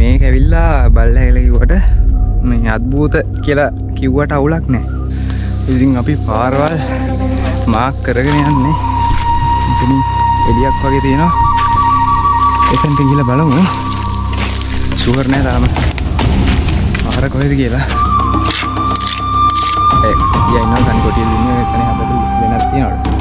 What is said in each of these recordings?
මේක ඇවිල්ලා බල්ලැගල කිව්වට මේ අද්භූත කියලා කිව්වට අවුලක් නැහැ. ඉතින් අපි පාරවල් මාක් කරගෙන යන්නේ. ඉතින් එළියක් වගේ තියෙනවා. එතනට ගිහලා බලමු. ෂුවර් නෑ තාම. පාර කොහෙද කියලා. ඉන්නවා කන් කොටියෙ ඉන්නේ එතන හදලා වෙනස් තියනවලු.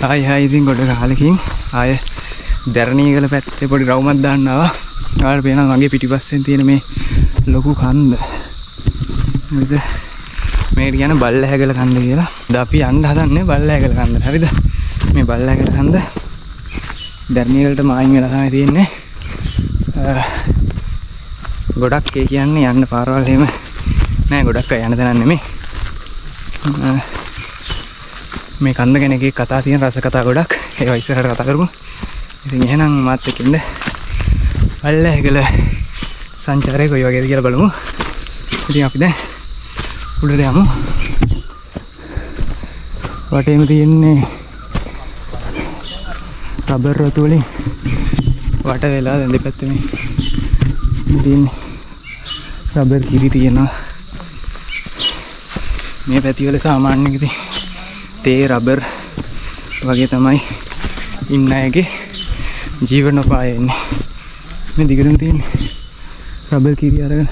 ආයි ඉතින් ගොඩ කාලෙකින් ආය දැරණියගල පැත්තේ පොඩි රවුමක් දාන්න ආවා. ආවට පේනවා මගේ පිටිපස්සෙන් තියෙන මේ ලොකු කන්ද. හරිද? මේකට කියන්නේ බල්ලැහැගල කන්ද කියලා. දැන් අපි යන්න හදන්නේ බල්ලැහැගල කන්දට. හරිද? මේ බල්ලැහැගල කන්ද දැරණියගලට මායින් වෙලා තමයි තියෙන්නේ. ගොඩක් ඒ කියන්නේ යන්න පාරවල් එහෙම නෑ. ගොඩක් අය යන තැනක් නෙමෙයි. මේ කන්ද ගැන එකේ කතා තියෙන රස කතා ගොඩක්. ඒවා ඉස්සරහට කතා කරමු. ඉතින් එහෙනම් මාත් එක්ක ඉන්න. බල්ලැහැගල සංචාරය කොයි වගේද කියලා බලමු. ඉතින් අපි දැන් උඩට යමු. වටේම තියෙන්නේ රබර් රතු වලින් වට වෙලා දැන් දෙපැත්තේ මේ තියෙන්නේ රබර් කිරි තියෙනවා. මේ පැති වල සාමාන්‍යයෙන් ඉතින් තේ රබර් වගේ තමයි ඉන්න අයගේ ජීවනෝපාය එන්නේ. මේ දිගටම තියෙන රබර් කිරි අරගෙන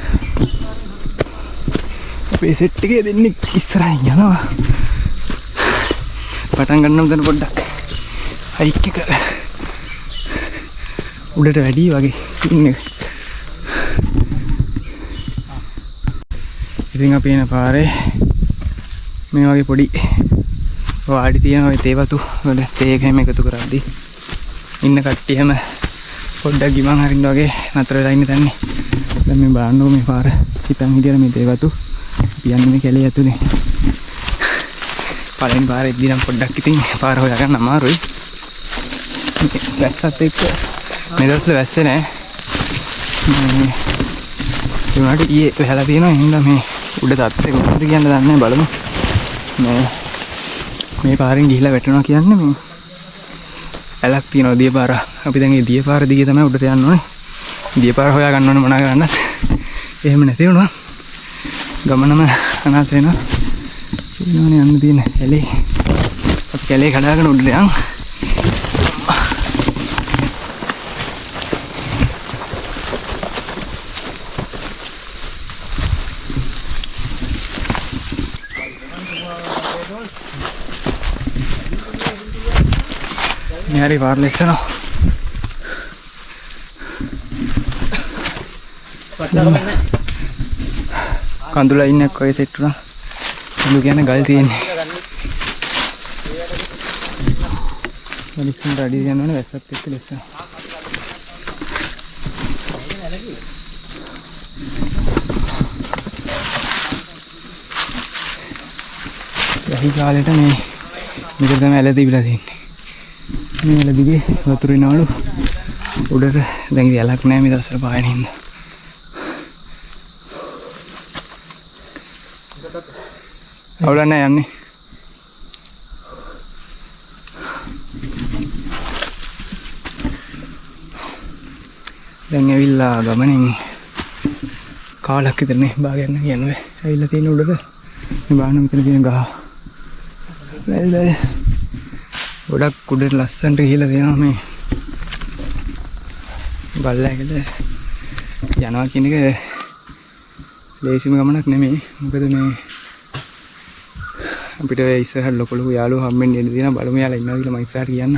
අපේ සෙට් එකේ දෙන්නේ ඉස්සරහින් යනවා. පටන් ගන්නම දැන් පොඩ්ඩක් හයික් එක උඩට වැඩි වගේ ඉන්නේ. ඉතින් අපි එන පාරේ මේ වගේ පොඩි වාඩි තියෙන ওই තේ වතු වල තේ හැම එකතු කරද්දී ඉන්න කට්ටියම පොඩ්ඩක් ගිමන් හරින්න වගේ නතර වෙලා ඉන්න තැන්නේ. දැන් මේ බලන්නකො මේ පාර හිතන් හිටියන මේ තේ වතු යන්නේ මේ කැලේ ඇතුලේ. පළවෙනි පාරේ ඉද්දී නම් පොඩ්ඩක් ඉතින් පාර හොයාගන්න අමාරුයි. වැස්සත් එක්ක මේ දවස්වල වැස්සේ නෑ. ඒ වුණාට ඊයේ වැහලා තියෙනවා. එහෙනම් මේ උඩ තත්ත්වය කොහොමද කියන්න දන්නේ බලමු. මේ පාරෙන් ගිහිලා වැටෙනවා කියන්නේ මේ ඇලක් තියෙනවා දිය පාර. අපි දැන් මේ දිය පාර දිගේ තමයි උඩට යන්න ඕනේ. දිය පාර හොයා ගන්න ඕනේ මොනවා කරන්නත්. එහෙම නැති වුණා ගමනම අනාථ වෙනවා. ඊළඟට යන්න තියෙන කැලේ. අපි කැලේ කඩාගෙන උඩට යන්. Nyari wireless no. Kandula inne koy set una. Kandu කියන්නේ ගල් තියෙන්නේ. මිනිස්සුන්ට අඩිය යන්න ඕනේ වැස්සත් එක්ක ලෙස්ස. යහි කාලේට මේ මෙතන තමයි ඇල තිබිලා තියෙන්නේ. මේ ඇල දිගේ වතුර එනවලු උඩට. දැන් ඉතින් ඇලක් නැහැ මේ දවස්වල පායන හින්දා. අවුලක් නැහැ යන්නේ. දැන් ඇවිල්ලා ගමනින් කාලක් විතරනේ බාගෙන යන්නේ. ඇවිල්ලා තියෙන උඩට මේ බාන මෙතන තියෙන ගහ. වැල් ගොඩක් උඩට ලස්සනට ගිහිලා තියෙනවා මේ බල්ලැගල යනවා කියන එක ලේසිම ගමනක් නෙමෙයි. මොකද මේ අපිට ඉස්සරහට ලොකු ලොකු යාළුවෝ හම්බෙන්න ඉන්න තියෙනවා. බලමු යාළුවා ඉන්නවා කියලා මම ඉස්සරහට කියන්න.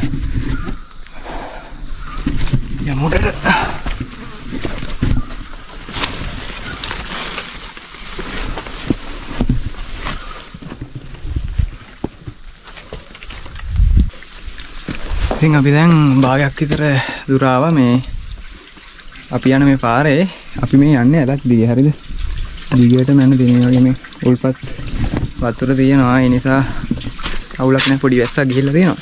යමුඩට ඉතින් අපි දැන් භාගයක් විතර දුර ආවා මේ අපි යන මේ පාරේ අපි මේ යන්නේ ඇලක් දිගේ හරිද? දිගටම යන දෙන්නේ වගේ මේ උල්පත් වතුර තියෙනවා ඒ නිසා අවුලක් නැහැ පොඩි වැස්සක් ගිහිල්ලා තියෙනවා.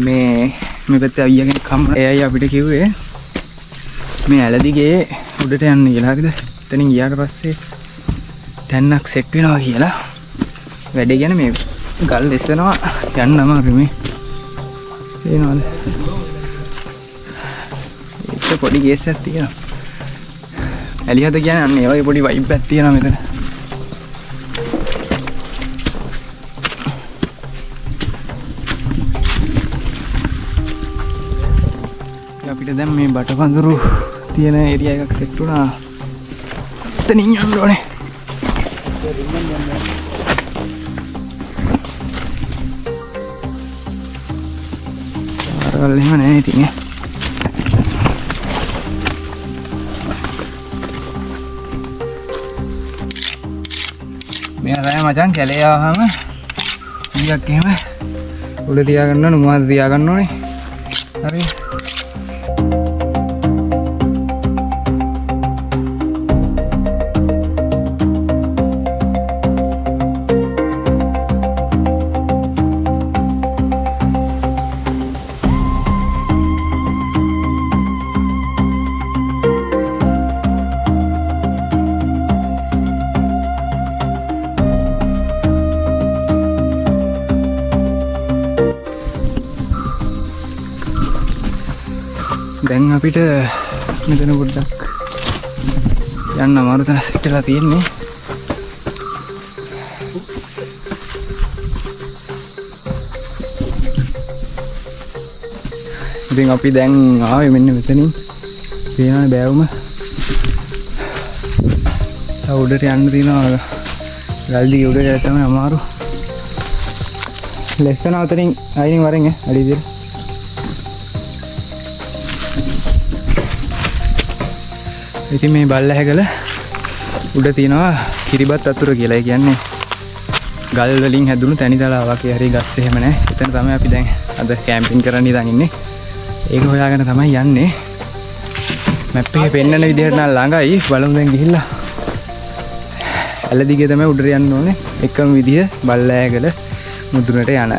මේ පැත්තේ අයියා කෙනෙක් හම්බුනා. එයයි අපිට කිව්වේ මේ ඇල දිගේ උඩට යන්න කියලා හරිද? එතනින් ගියාට පස්සේ තැන්නක් සෙට් වෙනවා කියලා. වැඩේ ගැන මේ ගල් ඉස්සනවා යන්න අමාරු මේ. තේනවද? ඒක පොඩි කේස් එකක් තියෙනවා. ඇලිහද කියන්නේ අන්න ඒ වගේ පොඩි වයිබ් එකක් තියෙනවා මෙතන. අපිට දැන් මේ බටපඳුරු තියෙන ඒරියා එකක් සෙට් වුණා. එතනින් යන්න ඕනේ. අරවල් එහෙම නැහැ ඉතින් ඈ. මෙයා තමයි මචං කැලේ ආවම ඊයක් එහෙම උඩ තියාගන්න ඕනේ මොහොත තියාගන්න ඕනේ. හරි. දැන් අපිට මෙතන පොඩ්ඩක් යන්න අමාරු තැන සෙට් වෙලා තියෙන්නේ. ඉතින් අපි දැන් ආවේ මෙන්න මෙතනින්. තියෙනවා බෑවුම. තව උඩට යන්න තියෙනවා. ගල්දි උඩට තමයි අමාරු. ලෙස්සන අතරින් අයින් වරෙන් අඩි දෙක. ඉතින් මේ බල්ලහැගල උඩ තියෙනවා කිරිබත් අතුර කියලා. ඒ කියන්නේ ගල් වලින් හැදුණු තනි තලාවක්. ඒ හරිය ගස් එහෙම නැහැ. එතන තමයි අපි දැන් අද කැම්පින් කරන්න ඉඳන් ඉන්නේ. ඒක හොයාගෙන තමයි යන්නේ. මැප් එකේ පෙන්නන විදිහට නම් ළඟයි. බලමු දැන් ගිහිල්ලා. ඇල දිගේ තමයි උඩට යන්න ඕනේ. එකම විදිය බල්ලහැගල මුදුනට යන.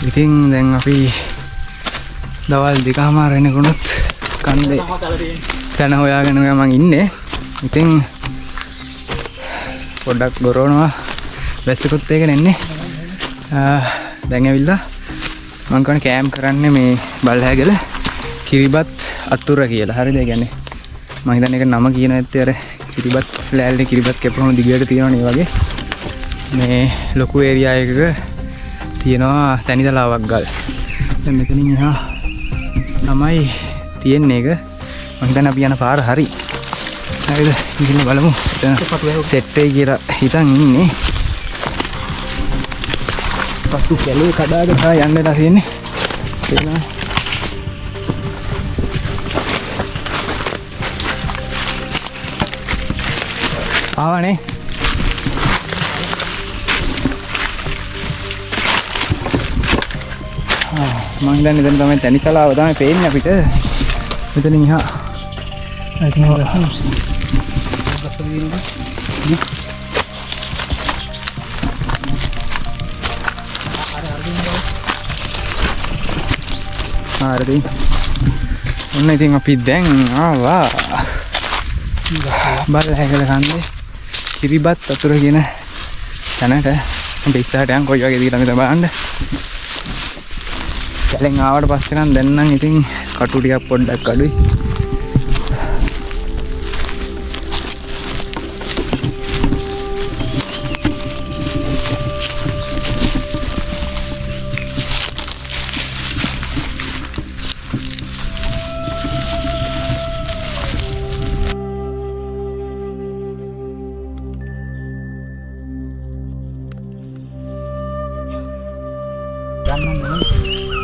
ඉතින් දැන් අපි දවල් දෙකමාර වෙනකොනොත් කන්දේ තන හොයාගෙන මම ඉන්නේ. ඉතින් පොඩ්ඩක් ගොරවනවා. වැස්සකුත් ඒක නෙන්නේ. දැන් ඇවිල්ලා මම කන කැම්ප් කරන්නේ මේ බල්ලහැගල කිරිබත් අතුර කියලා. හරිද? ඒ කියන්නේ මම හිතන්නේ ඒක නම කියන ඇත්තේ අර කිරිබත් ලෑල්ලේ කිරිබත් කැපුවම දිගට තියෙනවනේ වගේ. මේ ලොකු ඒරියා එකක තියෙනවා තනිතලාවක් ගල්. දැන් මෙතනින් එහා තමයි තියෙන්නේ එක. මම හිතන්නේ අපි යන පාර හරි. හරිද? ඉතින් බලමු. සෙට් වෙයි කියලා හිතන් ඉන්නේ. පසු කැලේ කඩාගෙන යන්නලා තියෙන්නේ. තේනවා. ආවනේ. මම හිතන්නේ දැන් තමයි තනිතලාව තමයි පේන්නේ අපිට. මෙතනින් එහා අයිතින් හොරසන. හරි. ඔන්න ඉතින් අපි දැන් ආවා බල්ලහැගල කන්දේ කිරිබත් අතුර කියන තැනට. අපි ඉස්සරහට යන් කොයි වගේ දිගටද මේ බලන්න. කැලෙන් ආවට පස්සේ නම් දැන් නම් ඉතින් කටු ටිකක් පොඩ්ඩක් අඩුයි.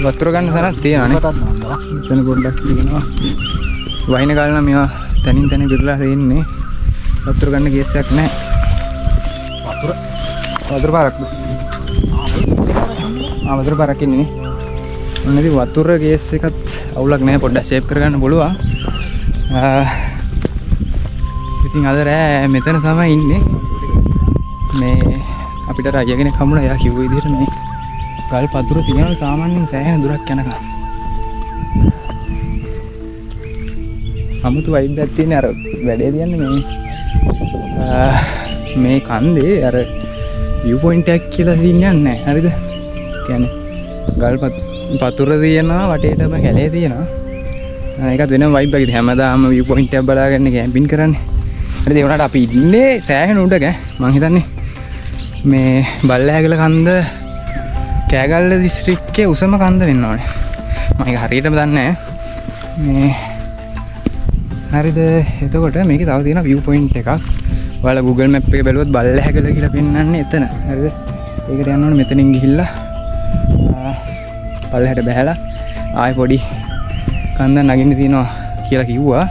වතුර ගන්න තැනක් තියෙනවානේ. එතන පොඩ්ඩක් තියෙනවා. වහින කාලේ නම් මේවා තනින් තනින් බිරලා තියෙන්නේ. වතුර ගන්න කේස් එකක් නැහැ. වතුර පාරක්. වතුර පාරක් ඉන්නේ නේ. මොනවද වතුර ගේස් එකත් අවුලක් නැහැ පොඩ්ඩක් ෂේප් කරගන්න පුළුවන්. ඉතින් අද රෑ මෙතන තමයි ඉන්නේ. මේ අපිට රජ කෙනෙක් හම්බුණා. එයා කිව්ව විදිහට මේ ගල් පතුර තියෙනවා සාමාන්‍යයෙන් සෑහෙන දුරක් යනකම්. අමුතු වයිබ් එකක් තියෙන අර වැඩේ තියන්නේ මේ කන්දේ අර view point එකක් කියලා සීන් එකක් නැහැ. හරිද? කියන්නේ ගල් පතුර තියෙනවා වටේටම කැලේ තියෙනවා. ඒකත් වෙනම වයිබ් එකක්. හැමදාම view point එකක් බලාගෙන කැම්පින් කරන්නේ. හරිද? ඒ වුණාට අපි ඉන්නේ සෑහෙන උඩක. මං හිතන්නේ මේ බල්ලෑගල කන්ද කෑගල්ල දිස්ත්‍රික්කයේ උසම කන්ද වෙන්න ඕනේ. මම ඒක හරියටම දන්නේ නැහැ. මේ හරිද? එතකොට මේකේ තව තියෙන view point එකක්. ඔයාලා Google Map එකේ බැලුවොත් බල්ලෑගල කියලා පෙන්නන්නේ එතන. හරිද? ඒකට යන්න ඕනේ මෙතනින් ගිහිල්ලා පල්ලෙහාට බහැලා ආයෙ පොඩි කන්ද නගින්න තියෙනවා කියලා කිව්වා.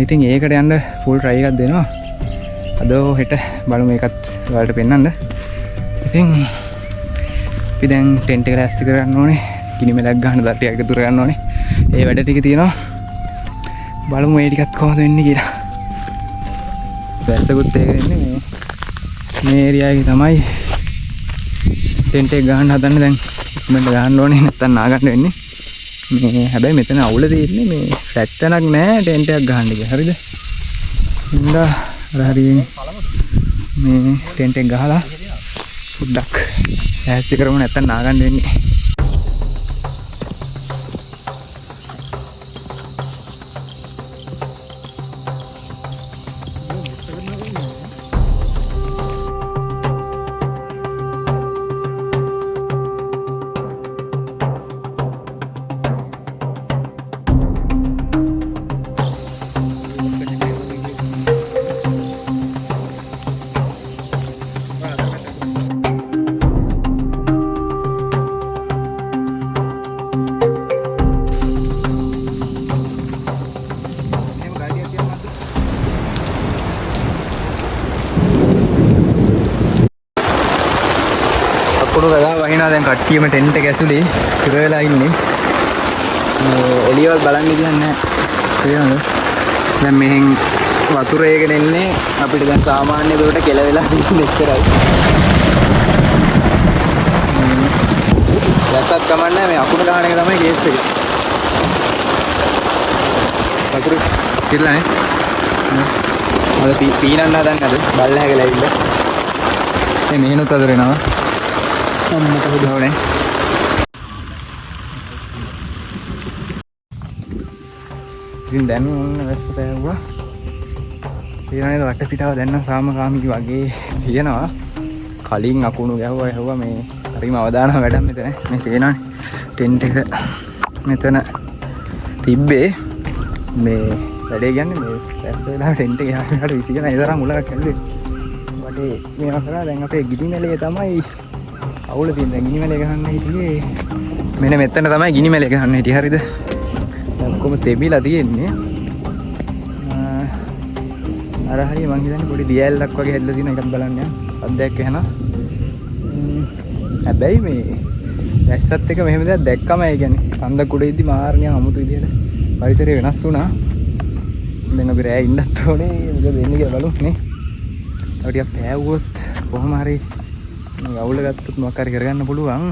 ඉතින් ඒකට යන්න ෆුල් try එකක් දෙනවා. අද හෙට බලමු ඒකත් ඔයාලට පෙන්නන්න. ඉතින් අපි දැන් ටෙන්ට් එක රැස්ති කරගන්න ඕනේ. ගිනි මැලක් ගන්න දර ටික එකතු කරගන්න ඕනේ. ඒ වැඩ ටික තියෙනවා. බලමු මේ ටිකත් කොහොමද වෙන්නේ කියලා. වැස්සකුත් ඒකෙ ඉන්නේ මේ ඒරියා එකේ තමයි ටෙන්ට් එක ගන්න හදන්නේ. දැන් ඉක්මනට ගන්න ඕනේ නැත්තම් නාගන්න වෙන්නේ. මේ හැබැයි මෙතන අවුල තියෙන්නේ මේ ෆ්ලැට් තැනක් නැහැ ටෙන්ට් එකක් ගහන්න කියලා. හරිද? ඉන්දා හරියෙන් මේ ටෙන්ට් එක ගහලා පොඩ්ඩක් ඈස්ති කරමු නැත්තම් නාගන්න වෙන්නේ. වහිනා දැන් කට්ටියම ටෙන්ට් එක ඇතුලේ ඉර වෙලා ඉන්නේ. එළියවල් බලන්න දෙයක් නැහැ. තේරෙනවද? දැන් මෙහෙන් වතුර ඒකගෙන එන්නේ අපිට දැන් සාමාන්‍ය දුරට කෙලවෙලා ඉන්නේ එච්චරයි. දැක්කත් කමන්නේ මේ අකුණ ගන්න එක තමයි කේස් එක. වතුර ඉරලා නේ. අද පීනන්න හදන්නේ අද බල්ලා හැගලා ඉන්න. මේ මෙහෙනුත් අතර එනවා. අම්මට හොදවනේ. ඉතින් දැන් වැස්ස පෑවුවා. ඊළඟට වටපිටාව දැන් නම් සාමකාමී වගේ තියෙනවා. කලින් අකුණු ගැහුවා මේ හරිම අවදානම වැඩක් මෙතන. මේ තේනවනේ ටෙන්ට් එක මෙතන තිබ්බේ. මේ වැඩේ කියන්නේ මේ වැස්ස වෙලා ටෙන්ට් එක යහකට විසිගෙන ඒ තරම් උලක් ඇල්ලුවේ. වටේ මේවා කරා දැන් අපේ ගිනිමැලේ තමයි අවුල තියෙන. දැන් ගිනිමැලේ ගහන්න හිටියේ මෙන්න මෙතන තමයි ගිනිමැලේ ගහන්න හිටියේ. හරිද? දැන් කොහොම තෙබිලා තියෙන්නේ. අර හරිය මං හිතන්නේ පොඩි දියැලක් වගේ හැදලා තියෙන එකක් බලන්න යන්න. අද්දයක් එහෙනම්. හැබැයි මේ දැස්සත් එක මෙහෙම දෙයක් දැක්කම ඒ කියන්නේ කන්ද කුඩේදී මාර්ණිය අමුතු විදියට පරිසරය වෙනස් වුණා. දැන් අපි රෑ ඉන්නත් ඕනේ. මොකද වෙන්නේ කියලා බලමු නේ. තව ටිකක් පෑවුවොත් කොහොම හරි අවුල ගත්තොත් මොකක් හරි කරගන්න පුළුවන්.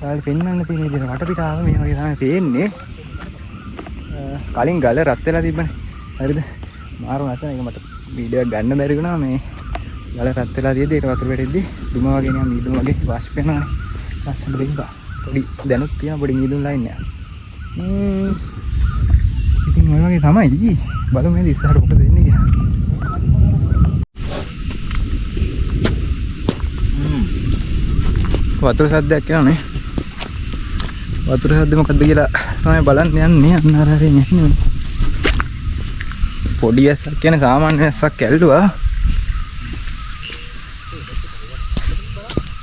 කාලේ පෙන්වන්න තියෙන විදිහට වටපිටාව මේ වගේ තමයි පේන්නේ. කලින් ගල රත් වෙලා තිබ්බනේ. හරිද? මාරු නැසන එක මට වීඩියෝ එකක් ගන්න බැරි වුණා. මේ ගල රත් වෙලා තියෙද්දි ඒක වතුර වැටෙද්දි දුම වගේ නිකන් මීදුම වගේ වාෂ් වෙනවානේ. ලස්සන දෙන්නා. පොඩි දැනුත් තියෙන පොඩි මීදුම් ලයින් එක. ඉතින් ඔය වගේ තමයි. බලමු මේ ඉස්සරහට මොකද වෙන්නේ කියලා. වතුර සද්දයක් යනනේ. වතුර සද්ද මොකද්ද කියලා තමයි බලන්න යන්නේ. අන්න අර හරිය යන්නේ. පොඩි වැස්සක් කියන්නේ සාමාන්‍ය වැස්සක් ඇල්ලුවා.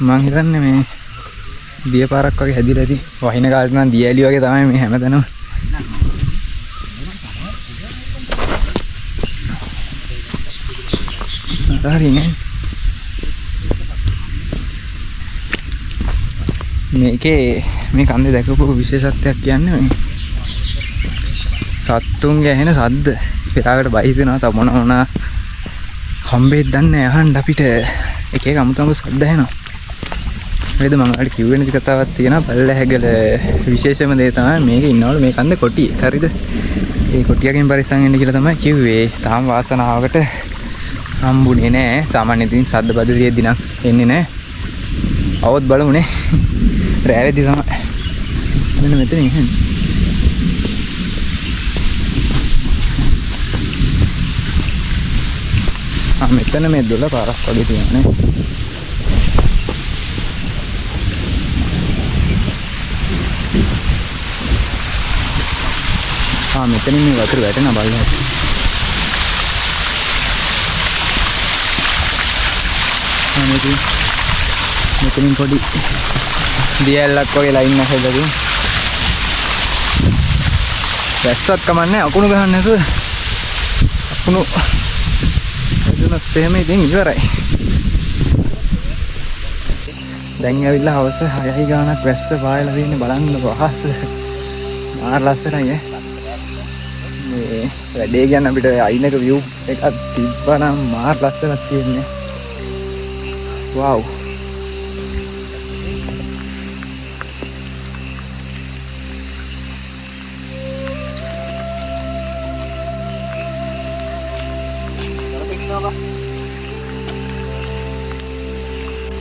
මං හිතන්නේ මේ දිය පාරක් වගේ හැදිලා ඇති. වහින කාලේ නම් දිය ඇලි වගේ තමයි මේ හැමතැනම. හරිනේ. මේකේ මේ කන්දේ දැකපු විශේෂත්වයක් කියන්නේ මේ සත්තුන්ගේ ඇහෙන සද්ද පෙරාකට බයිදෙනවා තව මොන හම්බෙත් දන්නේ අහන්න අපිට එක එක අමුතු අමුතු සද්ද ඇහෙනවා. වේද මම අර කිව්වේ නැති කතාවක් තියෙනවා බල්ලැහැගල විශේෂම දේ තමයි මේකේ ඉන්නවලු මේ කන්දේ කොටිය. හරිද? ඒ කොටියකින් පරිස්සම් වෙන්න කියලා තමයි කිව්වේ. තාම වාසනාවකට හම්බුනේ නෑ. සාමාන්‍යයෙන් ඉතින් සද්ද බද්ද තියෙද්දි නම් එන්නේ නෑ. අවොත් බලමුනේ. රෑවේදී තමයි. මෙන්න මෙතන ඉන්නේ. මෙතන මේ 12 පාරක් වගේ තියෙනවා නේ. මෙතනින් මේ වතුර වැටෙන බලන්න. මෙතනින් පොඩි දියැලක් වගේ ලයින් එකක් හදලා වැස්සක් කමන්නේ අකුණු ගහන්න නැතුව අකුණු එදුනත් එහෙම ඉතින් ඉවරයි. දැන් ඇවිල්ලා හවස 6යි ගානක් වැස්ස පායලා තියෙන්නේ බලන්න පහස. මාර ලස්සනයි මේ වැඩේ ගැන අපිට අයිනක view එකක් තිබ්බනම් මාර ලස්සනක් තියෙන්නේ. wow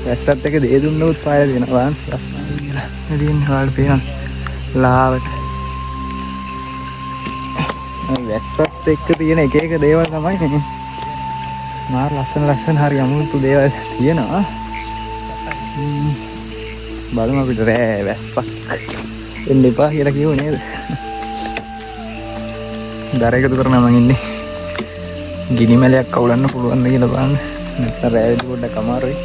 වැස්සත් එක දේ දුන්නොත් පායලා දෙනවා ලස්සනයි කියලා. ඉතින් ඔයාලට පේනවා ලාවට. වැස්සත් එක්ක තියෙන එක එක දේවල් තමයි මේ. මාර ලස්සන හරි අමුතු දේවල් තියෙනවා. බලමු අපිට රෑ වැස්සක් එන්න එපා කියලා කිව්ව නේද? දර එකතු කරනවා මං ඉන්නේ. ගිනි මැලයක් කවුලන්න පුළුවන්ද කියලා බලන්න. නැත්නම් රෑවේදී පොඩ්ඩක් අමාරුයි.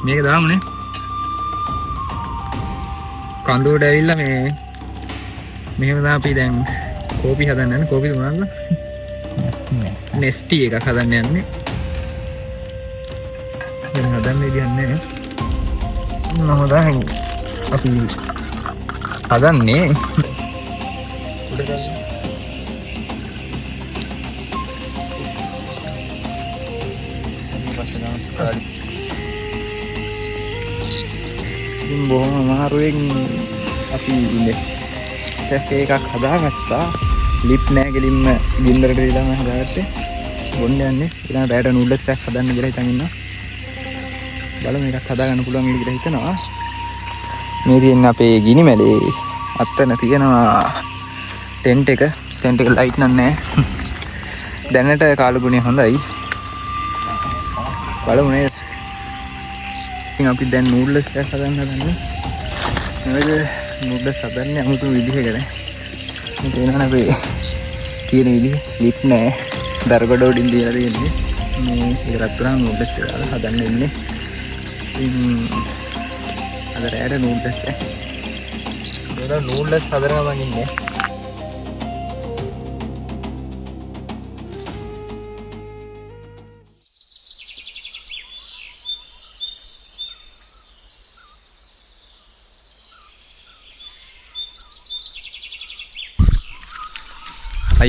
මේක දාමුනේ කඳුවට ඇවිල්ලා මේ මෙහෙම තමයි අපි දැන් කෝපි හදන්න යන්නේ. කෝපි මොනවාද? නෙස්ටි එකක් හදන්න යන්නේ. දැන් හදන්න ඉන්නේ මොනවද අපි හදන්නේ උඩ ගන්න. බොහොම අමාරුවෙන් අපි කැෆේ එකක් හදාගත්තා. ලිප් නෑ ගෙලින්ම ගින්දරට දාලා මම හදාගත්තේ. බොන්න යන්නේ. ඊළඟ රෑට නූඩල්ස් එකක් හදන්න කියලා හිතන් ඉන්නවා. බලමු මේකක් හදාගන්න පුළුවන් කියලා හිතනවා. මේ තියෙන අපේ ගිනි මැලේ අත්තන තියෙනවා ටෙන්ට් එක. ටෙන්ට් එක ලයිට් නෑ. දැනට කාලුගුණේ හොඳයි. බලමු නේද? අපි දැන් නූඩල්ස් එකක් හදන්නේ. නේද? නූඩල්ස් හදන්නේ 아무තු විදිහකට. මේ තේරෙනවද අපි තියෙන විදිහ ලිප් නෑ. දරගඩ උඩින් තියලා තියෙන්නේ. මේ ඉතරක් තරම් නූඩල්ස් එකක් හදන්න ඉන්නේ. අද රෑට නූඩල්ස් එක. ඒක නූඩල්ස් හදනවා මං ඉන්නේ.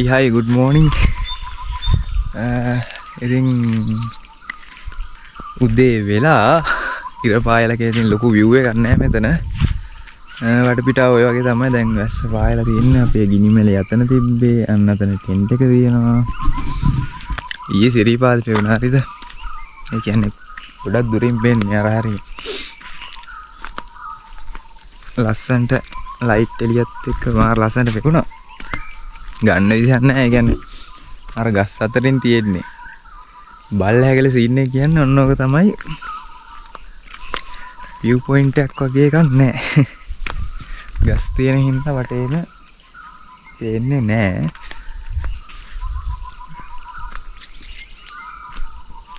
Hi, good morning. ඉතින් උදේ වෙලා ඉර පායලා කියන ලොකු view එකක් නැහැ මෙතන. වටපිටාව ඔය වගේ තමයි දැන් වැස්ස පායලා තියෙන්නේ. අපේ ගිනි මැලේ අතන තිබ්බේ අන්න අතන ටෙන්ට් එක තියෙනවා. ඊයේ සිරිපාද පෙවුනා හරිද? ඒ කියන්නේ ගොඩක් දුරින් පේන්නේ අර හරිය. ලස්සන්ට ලයිට් එළියත් එක්ක මාර ලස්සනට පෙවුනා. ගන්න විදිහක් නැහැ. ඒ කියන්නේ අර ගස් අතරින් තියෙන්නේ බල්ලැහැගල සීන් එක කියන්නේ ඔන්න ඔක තමයි view point එකක් වගේ එකක් නැහැ. ගස් තියෙන හින්දා වටේම පේන්නේ නැහැ.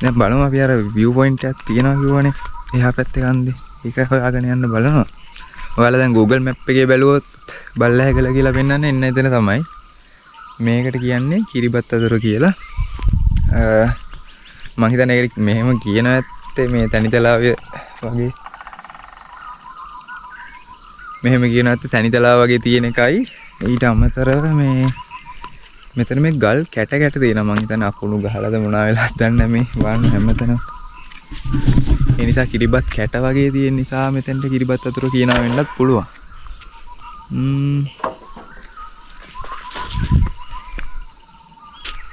දැන් බලමු අපි අර view point එකක් තියෙනවා කිව්වනේ. එහා පැත්තේ කන්දේ. ඒක හොයාගෙන යන්න බලනවා. ඔයාලා දැන් Google Map එකේ බැලුවොත් බල්ලහැගල කියලා පෙන්නන්නේ එන්න එතන තමයි. මේකට කියන්නේ කිරිබත්තතුර කියලා. මම හිතන්නේ ඒක මෙහෙම කියනවා ඇත්තේ මේ තනිතලාව වගේ. මෙහෙම කියනවා ඇත්තේ තනිතලාව වගේ තියෙන එකයි. ඊට අමතරව මේ මෙතන මේ ගල් කැට තියෙනවා. මම හිතන්නේ අකුණු ගහලාද මොනවා වෙලාද දන්නේ මේ වань හැමතැනම. ඒ නිසා කිරිබත් කැට වගේ තියෙන නිසා මෙතෙන්ට කිරිබත් වතුර කියනවා වෙන්නත් පුළුවන්.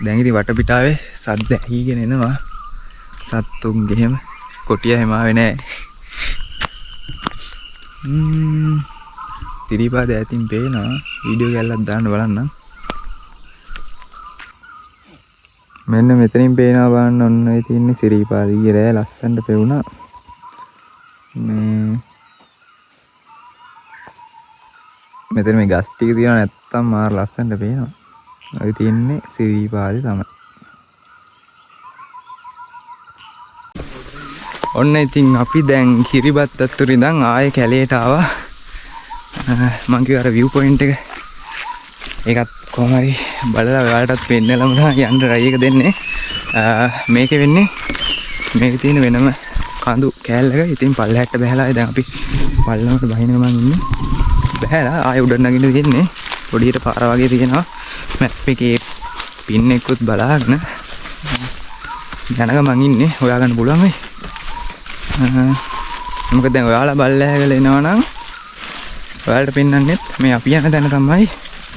දැන් ඉතින් වටපිටාවේ සද්ද ඇහිගෙන එනවා. සත්තුන්ගේ හැම කොටිය හැම ආවේ නැහැ. තිරිපාද ඇතින් පේනවා. වීඩියෝ කැල්ලක් දාන්න බලන්න. මෙන්න මෙතනින් පේනවා බලන්න ඔන්න ඔය තියෙන්නේ සිරිපාද ඊරෑ ලස්සනට පෙවුණා. මේ මෙතන මේ ගස් ටික තියෙනවා නැත්තම් මාර ලස්සනට පේනවා. ඔය තියෙන්නේ සිරිපාදේ තමයි. ඔන්න ඉතින් අපි දැන් කිරිබත් අතුරු ඉඳන් ආයේ කැලේට ආවා. මං කිව්වා අර view point එක ඒකත් කොහොමයි බලලා ඔයාලටත් පෙන්නලම තමයි යන්න try එක දෙන්නේ. මේකේ වෙන්නේ මේකේ තියෙන වෙනම කඳු කෑල්ලක. ඉතින් පල්ලහැට්ට බහැලා දැන් අපි පල්ලමට බහින ගමන් ඉන්නේ. බහැලා ආයෙ උඩට නගින්න තියෙන්නේ. පොඩියට පාර වගේ තියෙනවා. මැප් එකේ පින් එකකුත් බලාගෙන යන ගමන් ඉන්නේ. හොයාගන්න පුළුවන් වෙයි. මොකද දැන් ඔයාලා බල්ලහැගල එනවා නම් ඔයාලට පෙන්නන්නෙත් මේ අපි යන තැන තමයි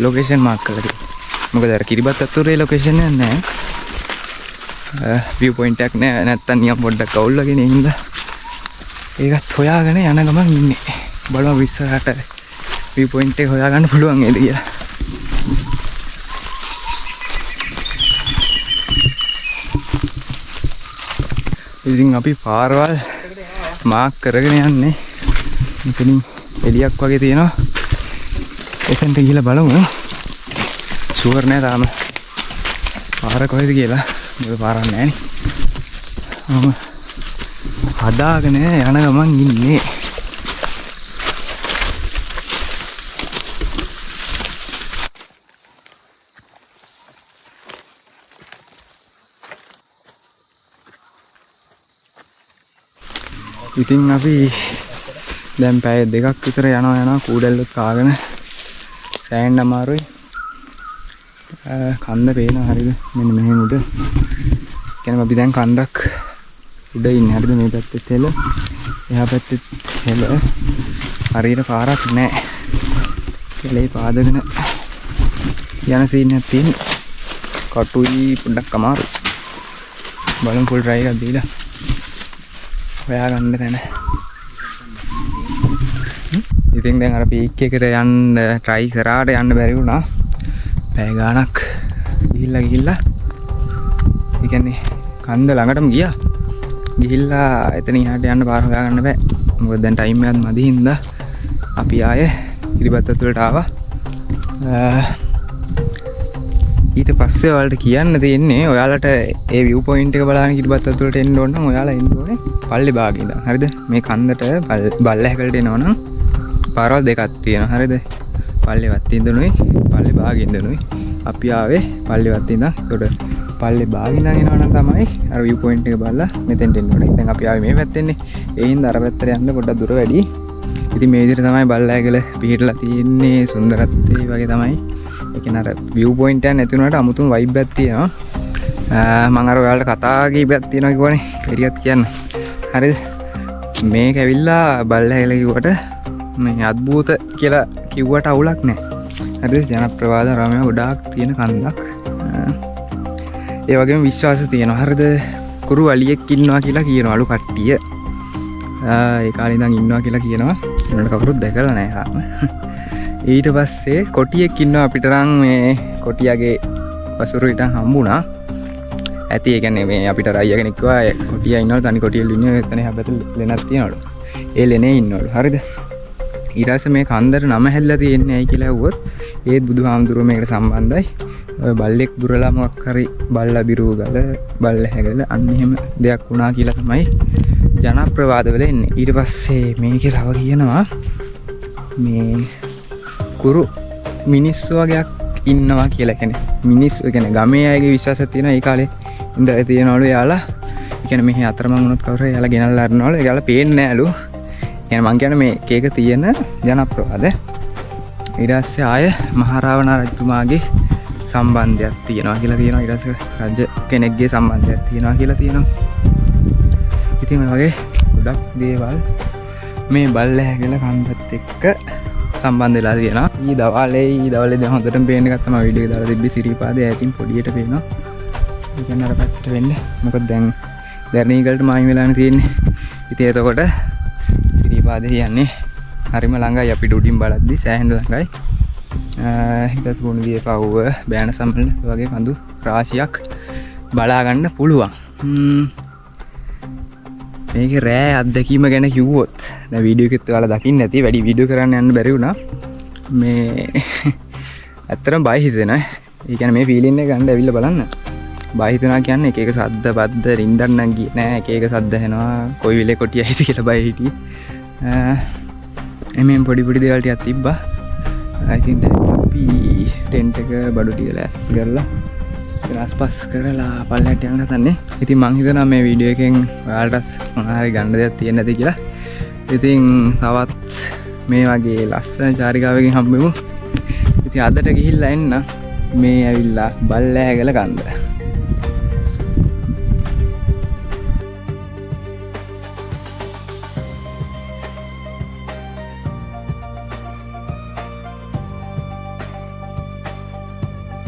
ලොකේෂන් මාක් කරලා තියෙන්නේ. මොකද අර කිරිබත් අතුරේ ලොකේෂන් එක නැහැ. view point එකක් නැහැ. නැත්තම් නිකන් පොඩ්ඩක් අවුල් වගේ නේ හින්දා ඒකත් හොයාගෙන යන ගමන් ඉන්නේ. බලමු ඉස්සරහට view point එක හොයාගන්න පුළුවන් නේද කියලා. ඉතින් අපි පාරවල් මාක් කරගෙන යන්නේ. මෙතනින් එලියක් වගේ තියෙනවා. එතනට ගිහලා බලමු. ෂුවර් නෑ තාම පාර කොහෙද කියලා. මොකද පාරක් නෑනේ. හදාගෙන යන ගමන් ඉන්නේ. ඉතින් අපි දැන් පැය දෙකක් විතර යනවා කූඩැල්ලත් කාගෙන සෑහෙන අමාරුයි. කන්ද පේනවා හරිද? මෙන්න මෙහෙම උඩ. කියන්නේ අපි දැන් කන්දක් උඩ ඉන්නේ හරිද? මේ පැත්තේ තෙල, එහා පැත්තේ තෙල. හරියට පාරක් නැහැ. කෙලේ පාදගෙන යන සීන් එකක් තියෙනවා. කටුයි පොඩ්ඩක් අමාරුයි. බලමු ෆුල් ට්‍රයි එකක් දීලා හොයාගන්න තැන. ඉතින් දැන් අර පීක් එකට යන්න try කරාට යන්න බැරි වුණා. පැය ගාණක් ගිහිල්ලා ඒ කියන්නේ කන්ද ළඟටම ගියා. ගිහිල්ලා එතන ඉහාට යන්න පාර හොයාගන්න බෑ. මොකද දැන් ටයිම් එකත් මදි හින්දා අපි ආයේ කිරිබත් අතුලට ආවා. ඊට පස්සේ ඔයාලට කියන්න තියෙන්නේ ඔයාලට ඒ view point එක බලන්න කිරිබත් අතුලට එන්න ඕන නම් ඔයාලා එන්න ඕනේ පල්ලේ භාගෙ ඉඳන්. හරිද? මේ කන්දට බල්ලහැකලට එනවා නම් පාරවල් දෙකක් තියෙනවා. හරිද? පල්ලේ වත්ති ඉඳනුයි පල්ලේ භාගෙ ඉඳනුයි. අපි ආවේ පල්ලේ වත්ති ඉඳන්. ඒකට පල්ලේ භාගෙ ඉඳන් එනවා නම් තමයි අර view point එක බලලා මෙතෙන්ට එන්න ඕනේ. දැන් අපි ආවේ මේ පැත්තෙන්නේ. ඒ හින්දා අර පැත්තට යන්න පොඩ්ඩක් දුර වැඩි. ඉතින් මේ විදිහට තමයි බල්ලහැකල පිහිටලා තියෙන්නේ. සුන්දරත්වය වගේ තමයි. ඒ කියන්නේ අර view point එක නැති වුණාට අමුතුම vibe එකක් තියෙනවා. මම අර ඔයාලට කතා කීපයක් තියෙනවා කිව්වනේ. එරියත් කියන්න. හරිද? මේක ඇවිල්ලා බල්ලහැකල කිව්වට මේ අద్භූත කියලා කිව්වට අවුලක් නැහැ. හරිද? ජනප්‍රවාද රාමයේ ගොඩාක් තියෙන කන්දක්. ඒ වගේම විශ්වාස තියෙනවා. හරිද? කුරු අලියෙක් ඉන්නවා කියලා කියනවා අලු කට්ටිය. ඒ කාලේ ඉඳන් ඉන්නවා කියලා කියනවා. ඒකට කවුරුත් දැකලා නැහැ තාම. ඊට පස්සේ කොටියෙක් ඉන්නවා අපිට නම් මේ කොටියාගේ වසුරු හිටන් හම්බුණා. ඇති ඒ කියන්නේ මේ අපිට රයියා කෙනෙක් කිව්වා කොටියා ඉන්නවලු තනි කොටියලු ඉන්නේ එතන හැබැයි ලෙනක් තියනවලු. ඒ ලෙනේ ඉන්නවලු. හරිද? ඊට පස්සේ මේ කන්දර නම හැදලා තියෙන්නේ ඇයි කියලා ඇහුවොත් ඒත් බුදුහාමුදුරුවෝ මේකට සම්බන්ධයි. ඔය බල්ලෙක් දුරලා මොකක් හරි බල්ලා බිරුව ගල බල්ල හැගල අන්න එහෙම දෙයක් වුණා කියලා තමයි ජනප්‍රවාදවල එන්නේ. ඊට පස්සේ මේකේ තව කියනවා මේ කුරු මිනිස්සු වගේක් ඉන්නවා කියලා. කියන්නේ මිනිස්සු කියන්නේ ගමේ අයගේ විශ්වාසයක් තියෙනවා. ඒ කාලේ ඉඳලා තියෙනවලු යාලා. කියන්නේ මෙහි අතරමං වුණොත් කවුරු හරි යාලා ගෙනල්ලා අරනවලු. ඒගොල්ලෝ පේන්නේ නෑලු. කියන්නේ මං කියන්නේ මේ කේක තියෙන ජනප්‍රවාද. ඊට පස්සේ ආය මහරාවණ රජතුමාගේ සම්බන්ධයක් තියෙනවා කියලා තියෙනවා. ඊට පස්සේ රජ කෙනෙක්ගේ සම්බන්ධයක් තියෙනවා කියලා තියෙනවා. ඉතින් මේ වගේ ගොඩක් දේවල් මේ බල්ල හැගල කන්දත් එක්ක සම්බන්ධ වෙලා තියෙනවා. ඊ දවල්ේ දැන් හොඳටම පේන එකක් තමයි වීඩියෝ එක දාලා තිබ්බේ සිරිපාදේ ඈතින් පොඩියට පේනවා. ඒ කියන්නේ අර පැත්තට වෙන්නේ. මොකද දැන් දැරණීගලට මායිම් වෙලානේ තියෙන්නේ. ඉතින් එතකොට සිරිපාදේ කියන්නේ හරිම ළඟයි අපිට උඩින් බලද්දි සෑහෙන ළඟයි. හිතස් ගුණ දියේ පවුව බෑන සම්මල වගේ කඳු රාශියක් බලා ගන්න පුළුවන්. මේක රෑ අත්දැකීම ගැන කිව්වොත් දැන් වීඩියෝ එකත් ඔයාලා දකින්න නැති වැඩි වීඩියෝ කරන්න යන්න බැරි වුණා. මේ ඇත්තටම බය හිතෙනවා. ඒ කියන්නේ මේ ෆීලින් එක ගන්න ඇවිල්ලා බලන්න. බය හිතෙනවා කියන්නේ එක එක සද්ද බද්ද රින්දන් නම් ගියේ නෑ. එක එක සද්ද එනවා. කොයි වෙලේ කොටියයිද කියලා බය හිටියේ. එමෙන් පොඩි දේවල් ටිකක් තිබ්බා. I think දැන් අපි ටෙන්ට් එක බඩු ටික ලෑස්ති කරලා ආස්පස් කරලා පල්ලෙහාට යන්න හදන්නේ. ඉතින් මං හිතනවා මේ වීඩියෝ එකෙන් ඔයාලට මොනවා හරි ගන්න දෙයක් තියෙන්න ඇති කියලා. ඉතින් තවත් මේ වගේ ලස්සන චාරිකාවකින් හම්බෙමු. ඉතින් අදට ගිහිල්ලා එන්න මේ ඇවිල්ලා බල්ලෑගල කන්ද.